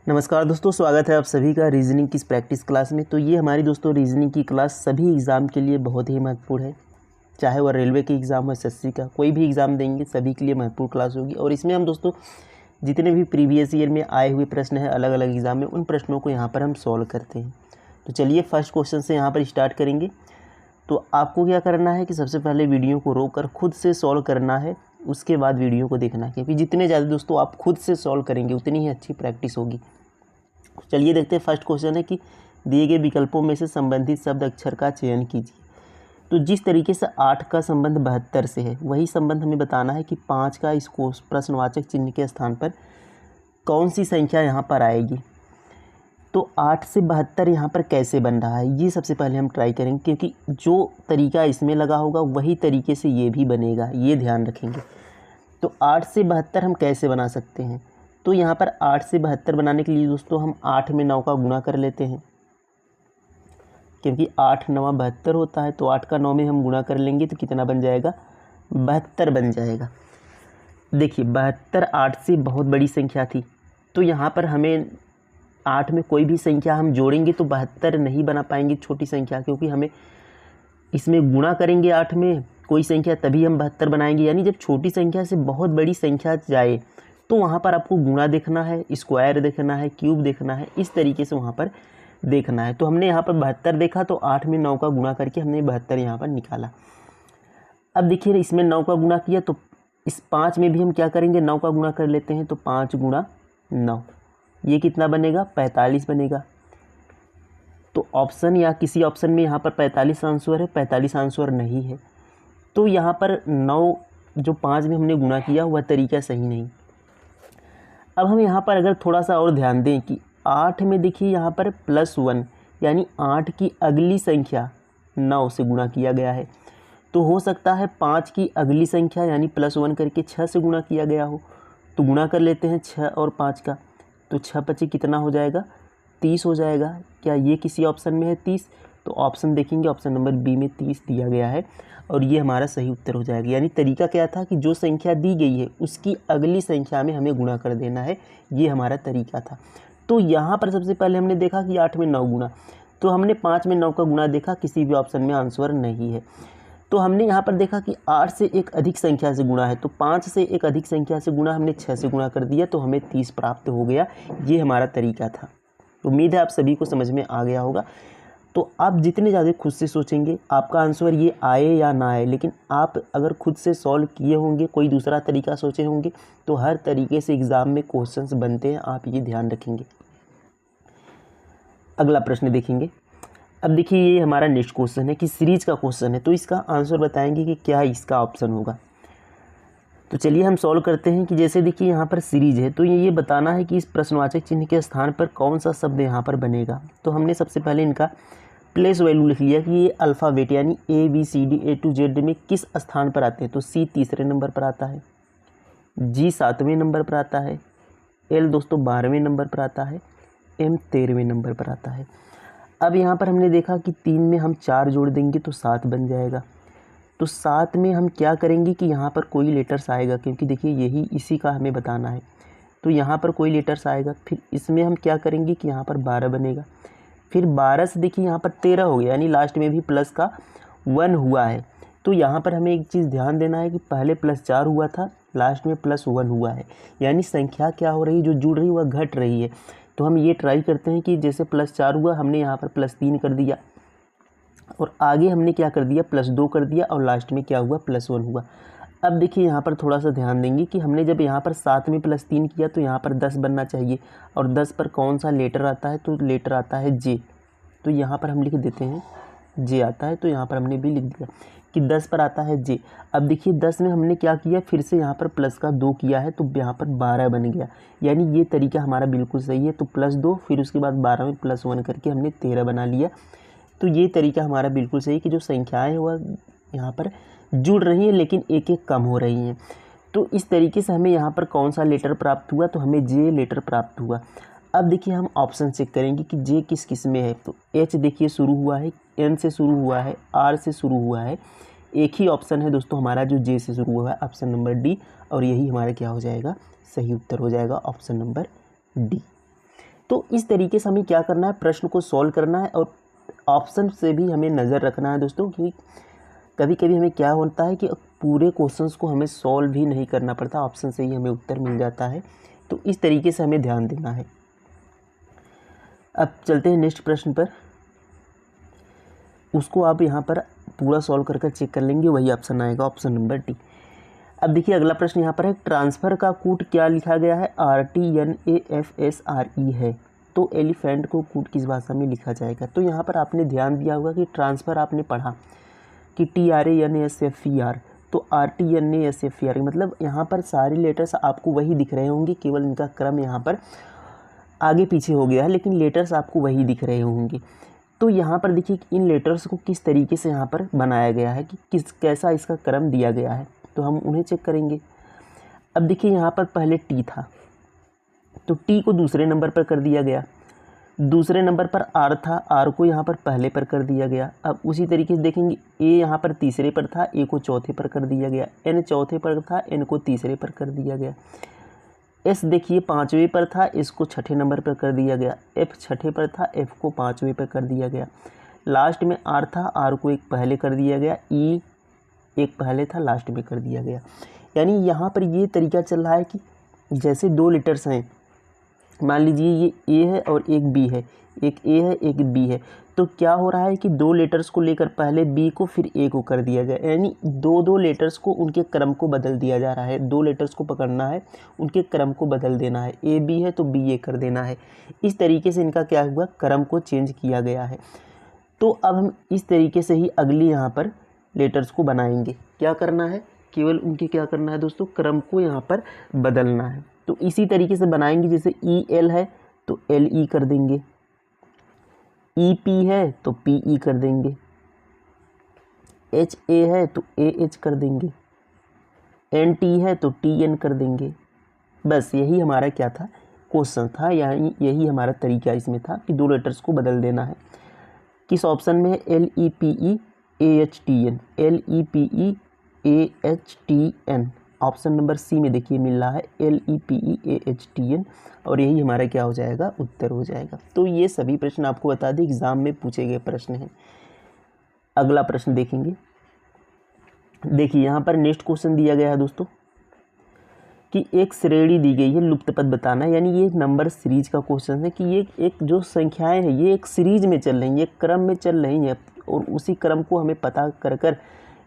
नमस्कार दोस्तों, स्वागत है आप सभी का रीजनिंग की इस प्रैक्टिस क्लास में। तो ये हमारी दोस्तों रीजनिंग की क्लास सभी एग्ज़ाम के लिए बहुत ही महत्वपूर्ण है। चाहे वह रेलवे के एग्ज़ाम हो, एसएससी का, कोई भी एग्ज़ाम देंगे सभी के लिए महत्वपूर्ण क्लास होगी। और इसमें हम दोस्तों जितने भी प्रीवियस ईयर में आए हुए प्रश्न हैं अलग अलग एग्ज़ाम में, उन प्रश्नों को यहाँ पर हम सॉल्व करते हैं। तो चलिए फर्स्ट क्वेश्चन से यहाँ पर स्टार्ट करेंगे। तो आपको क्या करना है कि सबसे पहले वीडियो को रोककर खुद से सॉल्व करना है, उसके बाद वीडियो को देखना है, क्योंकि जितने ज़्यादा दोस्तों आप खुद से सॉल्व करेंगे उतनी ही अच्छी प्रैक्टिस होगी। चलिए देखते हैं। फर्स्ट क्वेश्चन है कि दिए गए विकल्पों में से संबंधित शब्द अक्षर का चयन कीजिए। तो जिस तरीके से 8 का संबंध 72 से है, वही संबंध हमें बताना है कि 5 का इस प्रश्नवाचक चिन्ह के स्थान पर कौन सी संख्या यहाँ पर आएगी। तो 8 से 72 यहाँ पर कैसे बन रहा है, ये सबसे पहले हम ट्राई करेंगे, क्योंकि जो तरीका इसमें लगा होगा वही तरीके से ये भी बनेगा, ये ध्यान रखेंगे। तो 8 से 72 हम कैसे बना सकते हैं। तो यहाँ पर 8 से 72 बनाने के लिए दोस्तों हम 8 में 9 का गुणा कर लेते हैं, क्योंकि 8 9 72 होता है। तो 8 का 9 में हम गुणा कर लेंगे तो कितना बन जाएगा, 72 बन जाएगा। देखिए 72 8 से बहुत बड़ी संख्या थी, तो यहाँ पर हमें 8 में कोई भी संख्या हम जोड़ेंगे तो 72 नहीं बना पाएंगे छोटी संख्या, क्योंकि हमें इसमें गुणा करेंगे 8 में कोई संख्या तभी हम 72 बनाएंगे। यानी जब छोटी संख्या से बहुत बड़ी संख्या जाए तो वहाँ पर आपको गुणा देखना है, स्क्वायर देखना है, क्यूब देखना है, इस तरीके से वहाँ पर देखना है। तो हमने यहाँ पर 72 देखा, तो 8 में 9 का गुणा करके हमने 72 यहाँ पर निकाला। अब देखिए इसमें 9 का गुणा किया, तो इस 5 में भी हम क्या करेंगे, 9 का गुणा कर लेते हैं। तो 5 गुणा 9, ये कितना बनेगा, 45 बनेगा। तो ऑप्शन या किसी ऑप्शन में यहाँ पर 45 आंसर है, 45 आंसर नहीं है। तो यहाँ पर 9 जो 5 में हमने गुणा किया वह तरीका सही नहीं। अब हम यहाँ पर अगर थोड़ा सा और ध्यान दें कि 8 में देखिए यहाँ पर +1, यानी 8 की अगली संख्या 9 से गुणा किया गया है। तो हो सकता है 5 की अगली संख्या यानी +1 करके 6 से गुणा किया गया हो। तो गुणा कर लेते हैं 6 और 5 का, तो 6 पचे कितना हो जाएगा, 30 हो जाएगा। क्या ये किसी ऑप्शन में है 30? तो ऑप्शन देखेंगे, ऑप्शन नंबर बी में 30 दिया गया है और ये हमारा सही उत्तर हो जाएगा। यानी तरीका क्या था कि जो संख्या दी गई है उसकी अगली संख्या में हमें गुणा कर देना है, ये हमारा तरीका था। तो यहाँ पर सबसे पहले हमने देखा कि 8 में 9 गुणा, तो हमने 5 में 9 का गुणा देखा, किसी भी ऑप्शन में आंसर नहीं है। तो हमने यहाँ पर देखा कि 8 से एक अधिक संख्या से गुणा है, तो 5 से एक अधिक संख्या से गुणा हमने 6 से गुणा कर दिया, तो हमें 30 प्राप्त हो गया। ये हमारा तरीका था। उम्मीद है आप सभी को समझ में आ गया होगा। तो आप जितने ज़्यादा खुद से सोचेंगे आपका आंसर ये आए या ना आए, लेकिन आप अगर खुद से सॉल्व किए होंगे, कोई दूसरा तरीका सोचे होंगे, तो हर तरीके से एग्ज़ाम में क्वेश्चंस बनते हैं, आप ये ध्यान रखेंगे। अगला प्रश्न देखेंगे। अब देखिए ये हमारा नेक्स्ट क्वेश्चन है कि सीरीज का क्वेश्चन है, तो इसका आंसर बताएंगे कि क्या इसका ऑप्शन होगा। तो चलिए हम सॉल्व करते हैं कि जैसे देखिए यहाँ पर सीरीज है, तो ये बताना है कि इस प्रश्नवाचक चिन्ह के स्थान पर कौन सा शब्द यहाँ पर बनेगा। तो हमने सबसे पहले इनका प्लेस वैल्यू लिख लिया कि ये अल्फ़ाबेट यानी ABCD A to Z में किस स्थान पर आते हैं। तो C तीसरे नंबर पर आता है, G 7वें नंबर पर आता है, L दोस्तों 12वें नंबर पर आता है, M 13वें नंबर पर आता है। अब यहाँ पर हमने देखा कि 3 में हम 4 जोड़ देंगे तो 7 बन जाएगा। तो 7 में हम क्या करेंगे कि यहाँ पर कोई लेटर्स आएगा, क्योंकि देखिए यही इसी का हमें बताना है। तो यहाँ पर कोई लेटर्स आएगा, फिर इसमें हम क्या करेंगे कि यहाँ पर 12 बनेगा। फिर 12 से देखिए यहाँ पर 13 हो गया, यानी लास्ट में भी प्लस का 1 हुआ है। तो यहाँ पर हमें एक चीज़ ध्यान देना है कि पहले +4 हुआ था, लास्ट में +1 हुआ है, यानी संख्या क्या हो रही है, जो जुड़ रही है वह घट रही है। तो हम ये ट्राई करते हैं कि जैसे +4 हुआ हमने यहाँ पर +3 कर दिया, और आगे हमने क्या कर दिया, +2 कर दिया, और लास्ट में क्या हुआ, +1 हुआ। अब देखिए यहाँ पर थोड़ा सा ध्यान देंगे कि हमने जब यहाँ पर 7 में +3 किया तो यहाँ पर 10 बनना चाहिए, और 10 पर कौन सा लेटर आता है, तो लेटर आता है J। तो यहाँ पर हम लिख देते हैं J आता है, तो यहाँ पर हमने भी लिख दिया कि 10 पर आता है J। अब देखिए 10 में हमने क्या किया, फिर से यहाँ पर प्लस का 2 किया है, तो यहाँ पर 12 बन गया। यानी ये तरीका हमारा बिल्कुल सही है। तो +2 फिर उसके बाद 12 में +1 करके हमने 13 बना लिया। तो ये तरीका हमारा बिल्कुल सही कि जो संख्याएँ हैं वह यहाँ पर जुड़ रही हैं, लेकिन एक एक कम हो रही हैं। तो इस तरीके से हमें यहाँ पर कौन सा लेटर प्राप्त हुआ, तो हमें J लेटर प्राप्त हुआ। अब देखिए हम ऑप्शन चेक करेंगे कि J किस किस में है। तो H देखिए शुरू हुआ है, N से शुरू हुआ है, R से शुरू हुआ है। एक ही ऑप्शन है दोस्तों हमारा जो J से शुरू हुआ है, ऑप्शन नंबर D, और यही हमारा क्या हो जाएगा, सही उत्तर हो जाएगा, ऑप्शन नंबर D। तो इस तरीके से हमें क्या करना है, प्रश्न को सॉल्व करना है और ऑप्शन से भी हमें नज़र रखना है दोस्तों, कि कभी कभी हमें क्या होता है कि पूरे क्वेश्चंस को हमें सॉल्व भी नहीं करना पड़ता, ऑप्शन से ही हमें उत्तर मिल जाता है। तो इस तरीके से हमें ध्यान देना है। अब चलते हैं नेक्स्ट प्रश्न पर, उसको आप यहाँ पर पूरा सॉल्व करके चेक कर लेंगे, वही ऑप्शन आएगा, ऑप्शन नंबर डी। अब देखिए अगला प्रश्न यहाँ पर है, ट्रांसफ़र का कोड क्या लिखा गया है, RTNAFSRE है, तो एलिफेंट को कोड किस भाषा में लिखा जाएगा। तो यहाँ पर आपने ध्यान दिया होगा कि ट्रांसफ़र आपने पढ़ा कि TRANSFER, तो RTNASFER मतलब यहाँ पर सारे लेटर्स आपको वही दिख रहे होंगे, केवल इनका क्रम यहाँ पर आगे पीछे हो गया है, लेकिन लेटर्स आपको वही दिख रहे होंगे। तो यहाँ पर देखिए इन लेटर्स को किस तरीके से यहाँ पर बनाया गया है, कि कैसा इसका क्रम दिया गया है, तो हम उन्हें चेक करेंगे। अब देखिए यहाँ पर पहले टी था, तो टी को दूसरे नंबर पर कर दिया गया, दूसरे नंबर पर आर था, आर को यहाँ पर पहले पर कर दिया गया। अब उसी तरीके से देखेंगे ए यहाँ पर तीसरे पर था, ए को चौथे पर कर दिया गया, एन चौथे पर था, एन को तीसरे पर कर दिया गया। एस देखिए पाँचवें पर था, एस को छठे नंबर पर कर दिया गया, एफ छठे पर था, एफ को पाँचवें पर कर दिया गया। लास्ट में आर था, आर को एक पहले कर दिया गया, ई एक पहले था, लास्ट में कर दिया गया। यानी यहाँ पर ये तरीका चल रहा है कि जैसे दो लेटर्स हैं, मान लीजिए ये ए है और एक बी है, एक ए है एक बी है, तो क्या हो रहा है कि दो लेटर्स को लेकर पहले बी को फिर ए को कर दिया गया, यानी दो लेटर्स को उनके क्रम को बदल दिया जा रहा है। दो लेटर्स को पकड़ना है, उनके क्रम को बदल देना है, ए बी है तो बी ए कर देना है। इस तरीके से इनका क्या हुआ, क्रम को चेंज किया गया है। तो अब हम इस तरीके से ही अगली यहाँ पर लेटर्स को बनाएंगे। क्या करना है, केवल उनके क्या करना है दोस्तों, क्रम को यहाँ पर बदलना है। तो इसी तरीके से बनाएंगे, जैसे ई एल है तो एल ई कर देंगे, ई पी है तो पी ई कर देंगे, एच ए है तो ए एच कर देंगे, एन टी है तो टी एन कर देंगे। बस यही हमारा क्या था, क्वेश्चन था, यानी यही हमारा तरीका इसमें था कि दो लेटर्स को बदल देना है। किस ऑप्शन में है, L E P E A H T N, L E P E A H T N, option number C में देखिए मिल रहा है LEPEAHTN, और यही हमारा क्या हो जाएगा, उत्तर हो जाएगा। तो ये सभी प्रश्न आपको बता दें एग्जाम में पूछे गए प्रश्न हैं। अगला प्रश्न देखेंगे, देखिए यहाँ पर नेक्स्ट क्वेश्चन दिया गया है दोस्तों कि एक श्रेणी दी गई है, लुप्त पद बताना, यानी ये नंबर सीरीज का क्वेश्चन है कि ये एक जो संख्याएं हैं ये एक सीरीज में चल रही हैं, एक क्रम में चल रही हैं, और उसी क्रम को हमें पता कर कर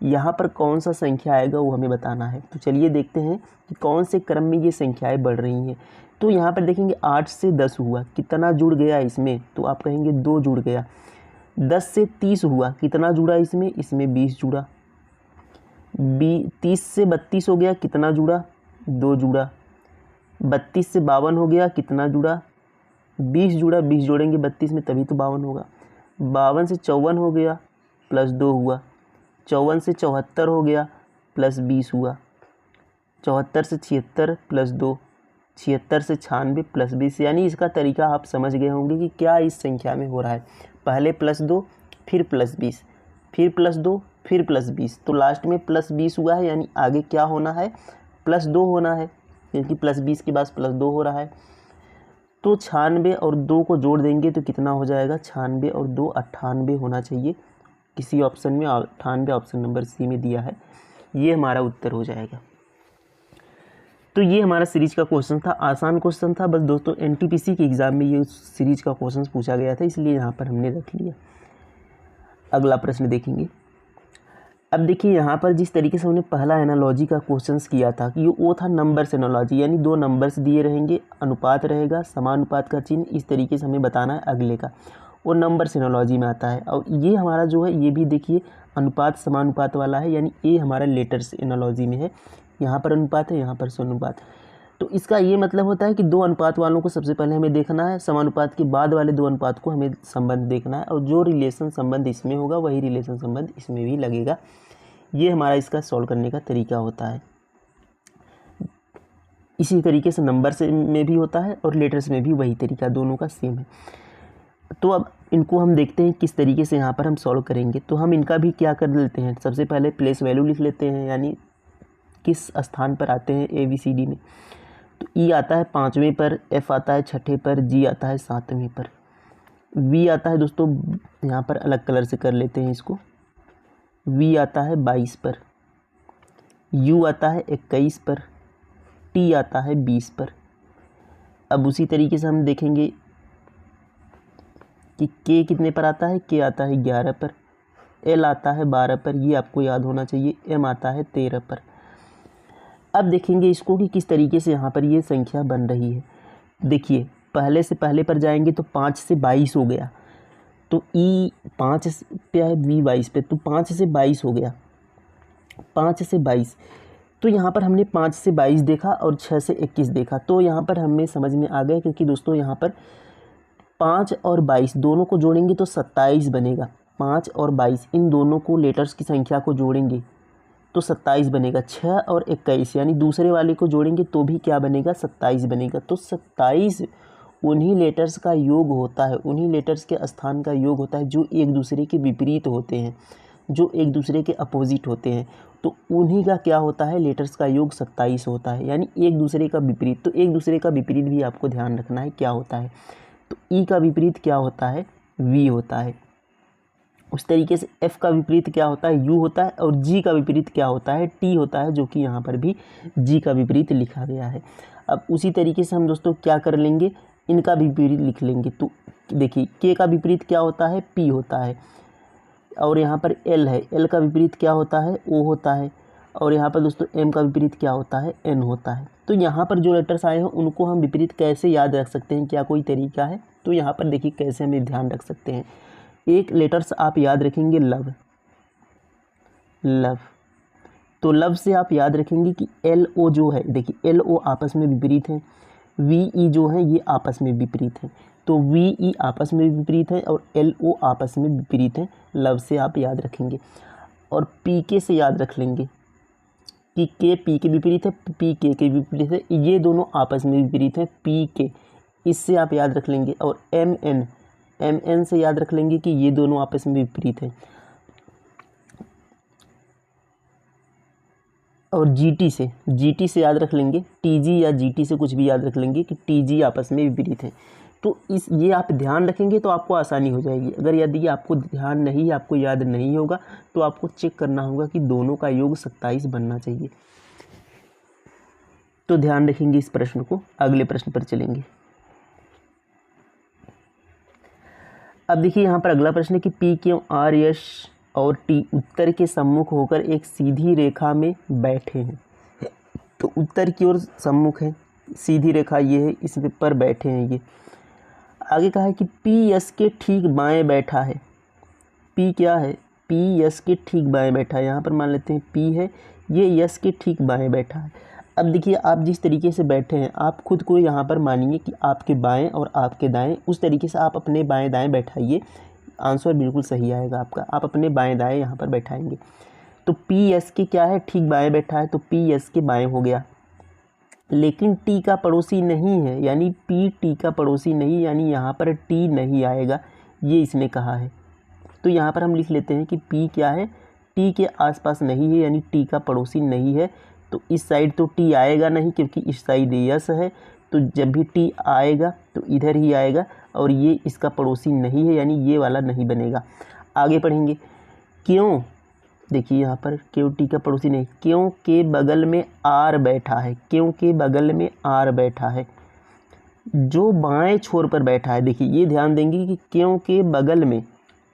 यहाँ पर कौन सा संख्या आएगा वो हमें बताना है। तो चलिए देखते हैं कि कौन से क्रम में ये संख्याएं बढ़ रही हैं। तो यहाँ पर देखेंगे 8 से 10 हुआ, कितना जुड़ गया इसमें, तो आप कहेंगे 2 जुड़ गया। 10 से 30 हुआ, कितना जुड़ा इसमें, इसमें 20 जुड़ा। 30 से 32 हो गया, कितना जुड़ा, 2 जुड़ा। 32 से 52 हो गया, कितना जुड़ा, 20 जुड़ा। 20 जोड़ेंगे 32 में तभी तो 52 होगा। 52 से 54 हो गया, प्लस 2 हुआ। 54 से 74 हो गया, प्लस 20 हुआ। 74 से 76 प्लस 2, 76 से 96 प्लस 20। यानी इसका तरीका आप समझ गए होंगे कि क्या इस संख्या में हो रहा है, पहले प्लस 2 फिर प्लस 20, फिर प्लस 2 फिर प्लस 20, तो लास्ट में प्लस 20 हुआ है, यानी आगे क्या होना है, प्लस 2 होना है, क्योंकि प्लस 20 के बाद प्लस 2 हो रहा है। तो 96 और 2 को जोड़ देंगे तो कितना हो जाएगा, 96 और 2 98 होना चाहिए। किसी ऑप्शन में 98 ऑप्शन नंबर सी में दिया है, ये हमारा उत्तर हो जाएगा। तो ये हमारा सीरीज का क्वेश्चन था, आसान क्वेश्चन था, बस दोस्तों एनटीपीसी के एग्ज़ाम में ये सीरीज का क्वेश्चन पूछा गया था, इसलिए यहाँ पर हमने रख लिया। अगला प्रश्न देखेंगे। अब देखिए यहाँ पर जिस तरीके से हमने पहला एनालॉजी का क्वेश्चन किया था कि वो था नंबर्स एनालॉजी, यानी 2 नंबर्स दिए रहेंगे, अनुपात रहेगा, समानुपात का चिन्ह, इस तरीके से हमें बताना है अगले का, वो नंबर्स एनालॉजी में आता है। और ये हमारा जो है ये भी देखिए अनुपात समानुपात वाला है, यानी ये हमारा लेटर्स एनालॉजी में है, यहाँ पर अनुपात है, यहाँ पर समानुपात। तो इसका ये मतलब होता है कि 2 अनुपात वालों को सबसे पहले हमें देखना है, समानुपात के बाद वाले 2 अनुपात को हमें संबंध देखना है, और जो रिलेशन संबंध इसमें होगा वही रिलेशन संबंध इसमें भी लगेगा। ये हमारा इसका सॉल्व करने का तरीका होता है। इसी तरीके से नंबर्स में भी होता है और लेटर्स में भी वही तरीका, दोनों का सेम है। तो अब इनको हम देखते हैं किस तरीके से यहाँ पर हम सॉल्व करेंगे। तो हम इनका भी क्या कर लेते हैं, सबसे पहले प्लेस वैल्यू लिख लेते हैं, यानी किस स्थान पर आते हैं ABCD में। तो ई आता है 5वें पर, एफ आता है 6ठे पर, जी आता है 7वें पर, वी आता है दोस्तों यहाँ पर अलग कलर से कर लेते हैं इसको, वी आता है 22 पर, यू आता है 21 पर, टी आता है 20 पर। अब उसी तरीके से हम देखेंगे कि के कितने पर आता है, के आता है 11 पर, एल आता है 12 पर, ये आपको याद होना चाहिए, एम आता है 13 पर। अब देखेंगे इसको कि किस तरीके से यहाँ पर ये संख्या बन रही है। देखिए पहले से पहले पर जाएंगे तो 5 से 22 हो गया, तो ई 5 पे है, वी 22 पे, तो 5 से 22 हो गया, 5 से 22। तो यहाँ पर हमने 5 से 22 देखा और 6 से 21 देखा, तो यहाँ पर हमें समझ में आ गया, क्योंकि दोस्तों यहाँ पर 5 और 22 दोनों को जोड़ेंगे तो 27 बनेगा। 5 और 22 इन दोनों को लेटर्स की संख्या को जोड़ेंगे तो 27 बनेगा। 6 और 21 यानी दूसरे वाले को जोड़ेंगे तो भी क्या बनेगा, 27 बनेगा। तो 27 उन्हीं लेटर्स का योग होता है, उन्हीं लेटर्स के स्थान का योग होता है जो एक दूसरे के विपरीत होते हैं, जो एक दूसरे के अपोजिट होते हैं। तो उन्हीं का क्या होता है, लेटर्स का योग 27 होता है, यानी एक दूसरे का विपरीत। तो एक दूसरे का विपरीत भी आपको ध्यान रखना है क्या होता है। तो ई का विपरीत क्या होता है, वी होता है। उस तरीके से एफ का विपरीत क्या होता है, यू होता है, और जी का विपरीत क्या होता है, टी होता है, जो कि यहाँ पर भी जी का विपरीत लिखा गया है। अब उसी तरीके से हम दोस्तों क्या कर लेंगे, इनका विपरीत लिख लेंगे। तो देखिए के का विपरीत क्या होता है, पी होता है, और यहाँ पर एल है, एल का विपरीत क्या होता है, ओ होता है, और यहाँ पर दोस्तों एम का विपरीत क्या होता है, एन होता है। तो यहाँ पर जो लेटर्स आए हैं उनको हम विपरीत कैसे याद रख सकते हैं, क्या कोई तरीका है? तो यहाँ पर देखिए कैसे हम ध्यान रख सकते हैं। एक लेटर्स आप याद रखेंगे लव, लव, तो लव से आप याद रखेंगे कि एल ओ जो है, देखिए एल ओ आपस में विपरीत हैं, वी ई जो है ये आपस में विपरीत हैं, तो वी ई आपस में विपरीत है और एल ओ आपस में विपरीत हैं। लव से आप याद रखेंगे, और पी के से याद रख लेंगे कि के पी के विपरीत है, पी के विपरीत है, ये दोनों आपस में विपरीत हैं, पी के, इससे आप याद रख लेंगे। और एम एन से याद रख लेंगे कि ये दोनों आपस में विपरीत हैं। और जीटी से याद रख लेंगे, टीजी या जीटी से कुछ भी याद रख लेंगे कि टीजी आपस में विपरीत हैं। तो ये आप ध्यान रखेंगे तो आपको आसानी हो जाएगी। अगर यदि आपको ध्यान नहीं, आपको याद नहीं होगा, तो आपको चेक करना होगा कि दोनों का योग 27 बनना चाहिए। तो ध्यान रखेंगे इस प्रश्न को। अगले प्रश्न पर चलेंगे। अब देखिए यहाँ पर अगला प्रश्न है कि पी क्यू आर एस और टी उत्तर के सम्मुख होकर एक सीधी रेखा में बैठे हैं। तो उत्तर की ओर सम्मुख है, सीधी रेखा ये है, इस पर बैठे हैं ये। आगे कहा है कि पी एस के ठीक बाएं बैठा है। पी क्या है, पी एस के ठीक बाएं बैठा है। यहाँ पर मान लेते हैं पी है, ये एस के ठीक बाएं बैठा है। अब देखिए आप जिस तरीके से बैठे हैं, आप खुद को यहाँ पर मानिए कि आपके बाएं और आपके दाएं, उस तरीके से आप अपने बाएं दाएं बैठाइए, आंसर बिल्कुल सही आएगा आपका। आप अपने बाएं दाएं यहाँ पर बैठाएंगे। तो पी एस के क्या है, ठीक बाएं बैठा है, तो पी एस के बाएं हो गया। लेकिन टी का पड़ोसी नहीं है, यानी पी टी का पड़ोसी नहीं, यानी यहाँ पर टी नहीं आएगा, ये इसने कहा है। तो यहाँ पर हम लिख लेते हैं कि पी क्या है, टी के आसपास नहीं है, यानी टी का पड़ोसी नहीं है। तो इस साइड तो टी आएगा नहीं, क्योंकि इस साइड यस है, तो जब भी टी आएगा तो इधर ही आएगा, और ये इसका पड़ोसी नहीं है, यानी ये वाला नहीं बनेगा। आगे पढ़ेंगे। क्यों, देखिए यहाँ पर क्यों टी का पड़ोसी नहीं, क्यों के बगल में आर बैठा है, क्यों के बगल में आर बैठा है, जो बाएं छोर पर बैठा है। देखिए ये ध्यान देंगे कि क्यों के बगल में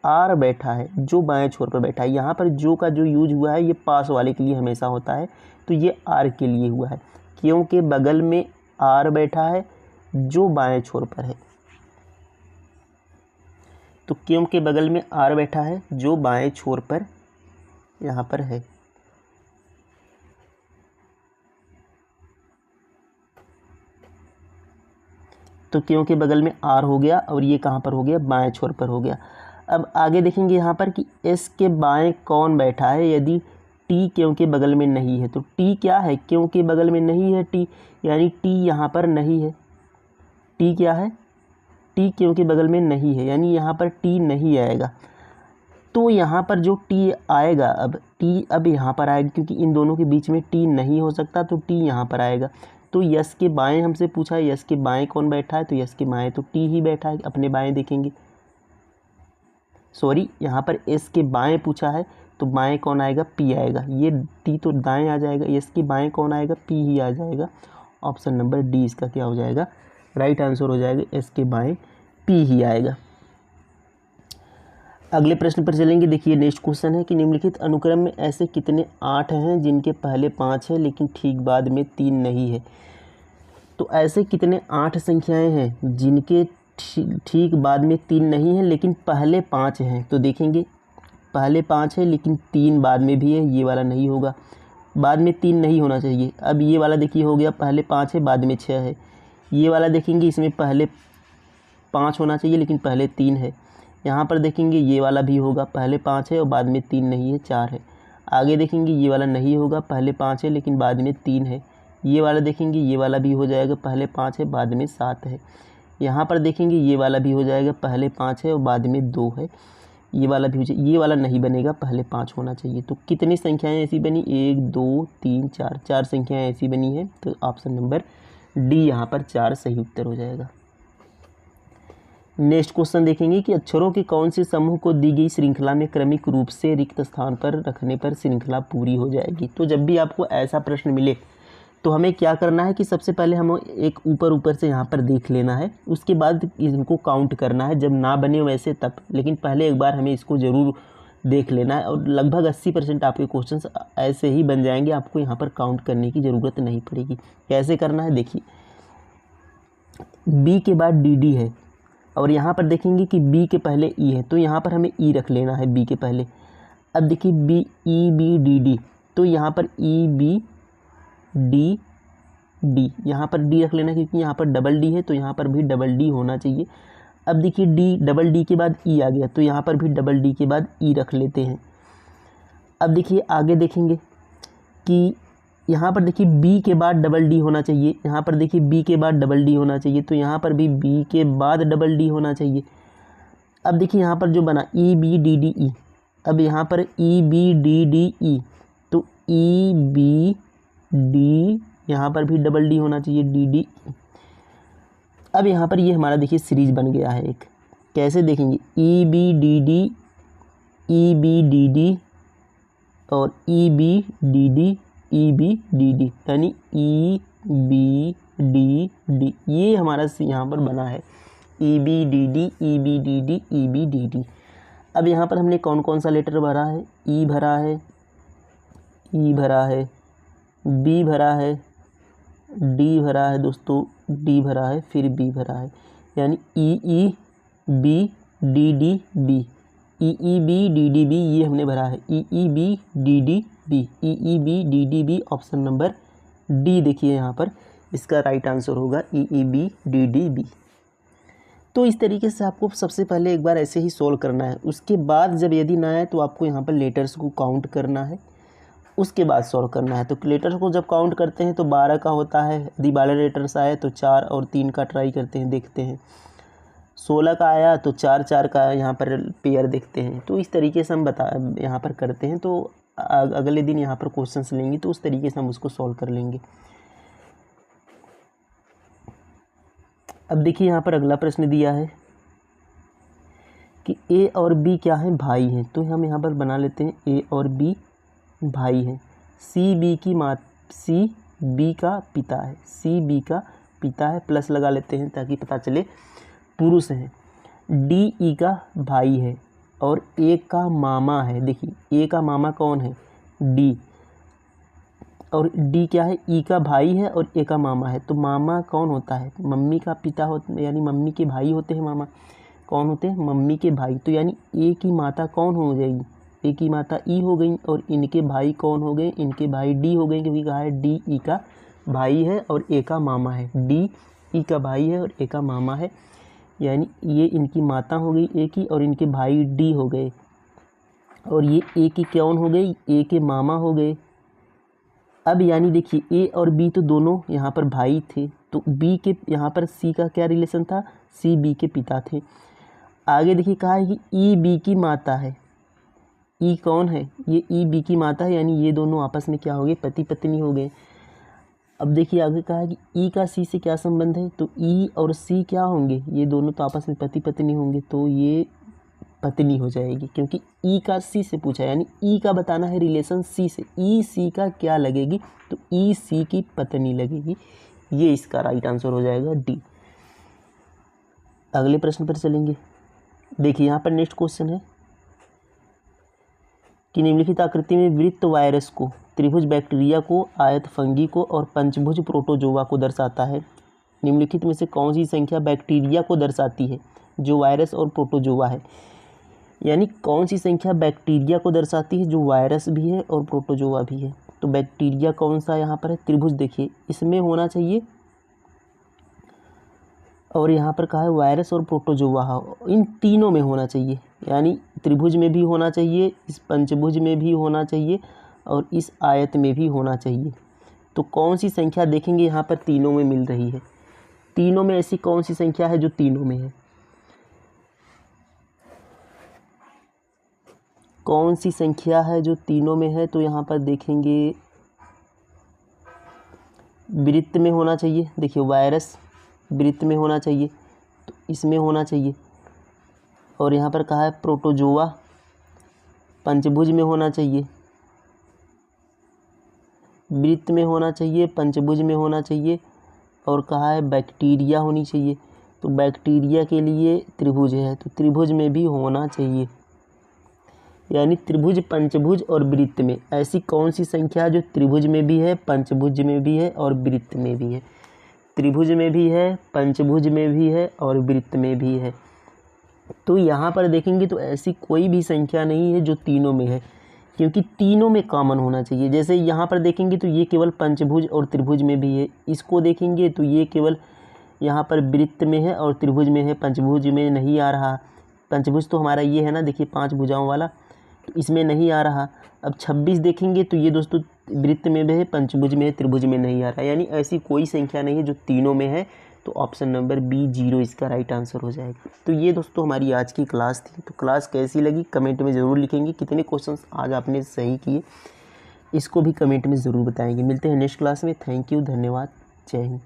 आर बैठा है, जो बाएं छोर पर बैठा है। यहाँ पर जो का जो यूज हुआ है ये पास वाले के लिए हमेशा होता है, तो ये आर के लिए हुआ है। क्यों के बगल में आर बैठा है, जो बाएं छोर पर है। तो क्यों के बगल में आर बैठा है, जो बाएं छोर पर यहाँ पर है। तो क्यों के बगल में आर हो गया, और ये कहाँ पर हो गया, बाएं छोर पर हो गया। अब आगे देखेंगे यहाँ पर कि एस के बाएं कौन बैठा है, यदि टी क्यों के बगल में नहीं है। तो टी क्या है, क्यों के बगल में नहीं है टी, यानी टी यहाँ पर नहीं है। टी क्या है, टी क्यों के बगल में नहीं है, यानी यहाँ पर टी नहीं आएगा। तो यहाँ पर जो टी आएगा, अब टी अब यहाँ पर आएगा, क्योंकि इन दोनों के बीच में टी नहीं हो सकता, तो टी यहाँ पर आएगा। तो यस के बाएं हमसे पूछा है, यस के बाएं कौन बैठा है, तो यस के बाएं तो टी ही बैठा है, अपने बाएं देखेंगे, सॉरी यहाँ पर एस के बाएं पूछा है तो बाएं कौन आएगा, पी आएगा, ये टी तो दाएं आ जाएगा, एस के बाएं कौन आएगा, पी ही आ जाएगा। ऑप्शन नंबर डी इसका क्या हो जाएगा, राइट आंसर हो जाएगा, एस के बाएं पी ही आएगा। अगले प्रश्न पर चलेंगे। देखिए नेक्स्ट क्वेश्चन है कि निम्नलिखित अनुक्रम में ऐसे कितने 8 हैं जिनके पहले 5 है लेकिन ठीक बाद में 3 नहीं है। तो ऐसे कितने 8 संख्याएं हैं जिनके ठीक बाद में 3 नहीं है लेकिन पहले 5 हैं। तो देखेंगे पहले 5 है लेकिन 3 बाद में भी है, ये वाला नहीं होगा, बाद में 3 नहीं होना चाहिए। अब ये वाला देखिए हो गया, पहले 5 है बाद में 6 है। ये वाला देखेंगे इसमें पहले 5 होना चाहिए लेकिन पहले 3 है। यहाँ पर देखेंगे ये वाला भी होगा, पहले 5 है और बाद में 3 नहीं है, 4 है। आगे देखेंगे ये वाला नहीं होगा, पहले 5 है लेकिन बाद में 3 है। ये वाला देखेंगे ये वाला भी हो जाएगा, पहले 5 है बाद में 7 है। यहाँ पर देखेंगे ये वाला भी हो जाएगा, पहले 5 है और बाद में 2 है। ये वाला भी हो जाए, ये वाला नहीं बनेगा, पहले 5 होना चाहिए। तो कितनी संख्याएं ऐसी बनी, 1 2 3 4, 4 संख्याएं ऐसी बनी है। तो ऑप्शन नंबर डी यहाँ पर 4 सही उत्तर हो जाएगा। नेक्स्ट क्वेश्चन देखेंगे कि अक्षरों के कौन से समूह को दी गई श्रृंखला में क्रमिक रूप से रिक्त स्थान पर रखने पर श्रृंखला पूरी हो जाएगी। तो जब भी आपको ऐसा प्रश्न मिले तो हमें क्या करना है कि सबसे पहले हमें एक ऊपर से यहाँ पर देख लेना है, उसके बाद इनको काउंट करना है, जब ना बने वैसे तब, लेकिन पहले एक बार हमें इसको ज़रूर देख लेना है। और लगभग 80% आपके क्वेश्चंस ऐसे ही बन जाएंगे, आपको यहाँ पर काउंट करने की ज़रूरत नहीं पड़ेगी। कैसे करना है देखिए, बी के बाद डी डी है और यहाँ पर देखेंगे कि बी के पहले ई है, तो यहाँ पर हमें ई रख लेना है बी के पहले। अब देखिए B E B D D, तो यहाँ पर ई बी डी डी, यहाँ पर डी रख लेना क्योंकि यहाँ पर डबल डी है, तो यहाँ पर भी डबल डी होना चाहिए। अब देखिए डी, डबल डी के बाद ई आ गया, तो यहाँ पर भी डबल डी के बाद ई रख लेते हैं। अब देखिए आगे देखेंगे कि यहाँ पर देखिए बी के बाद डबल डी होना चाहिए, यहाँ पर देखिए बी के बाद डबल डी होना चाहिए, तो यहाँ पर भी बी के बाद डबल डी होना चाहिए। अब देखिए यहाँ पर जो बना E B D D E, अब यहाँ पर E B D D E, तो ई बी डी, यहाँ पर भी डबल डी होना चाहिए, डी डी। अब यहाँ पर ये हमारा देखिए सीरीज बन गया है एक। कैसे देखेंगे, E B D D, E B D D और E B D D, E B D D, यानी ई बी डी डी, ये हमारा यहाँ पर बना है E B D D, E B D D, E B D D. अब यहाँ पर हमने कौन कौन सा लेटर भरा है, ई भरा है, ई भरा है, बी भरा है, डी भरा है दोस्तों, डी भरा है, फिर बी भरा है, यानी E E B D D B, E E B D D B, ये हमने भरा है E E B D D B, E E B D D B. Option number D देखिए यहाँ पर इसका राइट आंसर होगा E E B D D B. तो इस तरीके से आपको सबसे पहले एक बार ऐसे ही सोल्व करना है, उसके बाद जब यदि ना आए तो आपको यहाँ पर लेटर्स को काउंट करना है, उसके बाद सॉल्व करना है। तो लेटर्स को जब काउंट करते हैं तो 12 का होता है, यदि 12 लेटर्स आए तो 4 और 3 का ट्राई करते हैं, देखते हैं। 16 का आया तो 4 4 का यहाँ पर पेयर देखते हैं। तो इस तरीके से हम यहाँ पर करते हैं। तो अगले दिन यहाँ पर क्वेश्चंस लेंगे तो उस तरीके से हम उसको सॉल्व कर लेंगे। अब देखिए यहाँ पर अगला प्रश्न दिया है कि ए और बी क्या है, भाई हैं। तो हम यहाँ पर बना लेते हैं ए और बी भाई हैं। सी बी का पिता है, सी बी का पिता है, प्लस लगा लेते हैं ताकि पता चले पुरुष हैं। डी ई का भाई है और ए का मामा है। देखिए ए का मामा कौन है, डी, और डी क्या है, ई का भाई है और ए का मामा है। तो मामा कौन होता है, मम्मी का पिता होता, यानी मम्मी के भाई होते हैं मामा। कौन होते हैं, मम्मी के भाई। तो यानी ए की माता कौन हो जाएगी, ए की माता ई हो गई और इनके भाई कौन हो गए, इनके भाई डी हो गए, क्योंकि कहा है डी ई का भाई है और ए का मामा है। डी ई का भाई है और ए का मामा है, यानी ये इनकी माता हो गई ए की और इनके भाई डी हो गए और ये ए की कौन हो गई, ए के मामा हो गए। अब यानी देखिए ए और बी तो दोनों यहाँ पर भाई थे, तो बी के यहाँ पर सी का क्या रिलेशन था, सी बी के पिता थे। आगे देखिए कहा है कि ई बी की माता है। ई कौन है, ये ई बी की माता है, यानी ये दोनों आपस में क्या हो गए, पति पत्नी हो गए। अब देखिए आगे कहा है कि ई का सी से क्या संबंध है, तो ई और सी क्या होंगे, ये दोनों तो आपस में पति पत्नी होंगे, तो ये पत्नी हो जाएगी, क्योंकि ई का सी से पूछा है, यानी ई का बताना है रिलेशन सी से, ई सी का क्या लगेगी, तो ई सी की पत्नी लगेगी। ये इसका राइट आंसर हो जाएगा डी। अगले प्रश्न पर चलेंगे। देखिए यहाँ पर नेक्स्ट क्वेश्चन है कि निम्नलिखित आकृति में वृत्त वायरस को, त्रिभुज बैक्टीरिया को, आयत फंगी को और पंचभुज प्रोटोजोआ को दर्शाता है। निम्नलिखित में से कौन सी संख्या बैक्टीरिया को दर्शाती है, जो वायरस और प्रोटोजोआ है। यानी कौन सी संख्या बैक्टीरिया को दर्शाती है, जो वायरस भी है और प्रोटोजोआ भी है। तो बैक्टीरिया कौन सा यहाँ पर है, त्रिभुज, देखिए इसमें होना चाहिए, और यहाँ पर कहा है वायरस और प्रोटोजोआ, इन तीनों में होना चाहिए। यानी त्रिभुज में भी होना चाहिए, इस पंचभुज में भी होना चाहिए और इस आयत में भी होना चाहिए। तो कौन सी संख्या देखेंगे यहाँ पर तीनों में मिल रही है, तीनों में ऐसी कौन सी संख्या है जो तीनों में है, कौन सी संख्या है जो तीनों में है। तो यहाँ पर देखेंगे वृत्त में होना चाहिए, देखिए वायरस वृत्त में होना चाहिए, तो इसमें होना चाहिए। और यहाँ पर कहा है प्रोटोजोआ पंचभुज में होना चाहिए, वृत्त में होना चाहिए, पंचभुज में होना चाहिए। और कहा है बैक्टीरिया होनी चाहिए, तो बैक्टीरिया के लिए त्रिभुज है, तो त्रिभुज में भी होना चाहिए। यानी त्रिभुज, पंचभुज और वृत्त में ऐसी कौन सी संख्या जो त्रिभुज में भी है, पंचभुज में भी है और वृत्त में भी है। त्रिभुज में भी है, पंचभुज में भी है और वृत्त में भी है। तो यहाँ पर देखेंगे तो ऐसी कोई भी संख्या नहीं है जो तीनों में है, क्योंकि तीनों में कॉमन होना चाहिए। जैसे यहाँ पर देखेंगे तो ये केवल पंचभुज और त्रिभुज में भी है, इसको देखेंगे तो ये केवल यहाँ पर वृत्त में है और त्रिभुज में है, पंचभुज में नहीं आ रहा। पंचभुज तो हमारा ये है ना, देखिए 5 भुजाओं वाला, तो इसमें नहीं आ रहा। अब 26 देखेंगे तो ये दोस्तों वृत्त में भी है, पंचभुज में है, त्रिभुज में नहीं आ रहा। यानी ऐसी कोई संख्या नहीं है जो तीनों में है, तो ऑप्शन नंबर बी 0 इसका राइट आंसर हो जाएगा। तो ये दोस्तों हमारी आज की क्लास थी। तो क्लास कैसी लगी कमेंट में ज़रूर लिखेंगे, कितने क्वेश्चंस आज आपने सही किए इसको भी कमेंट में ज़रूर बताएंगे। मिलते हैं नेक्स्ट क्लास में। थैंक यू, धन्यवाद, जय हिंद।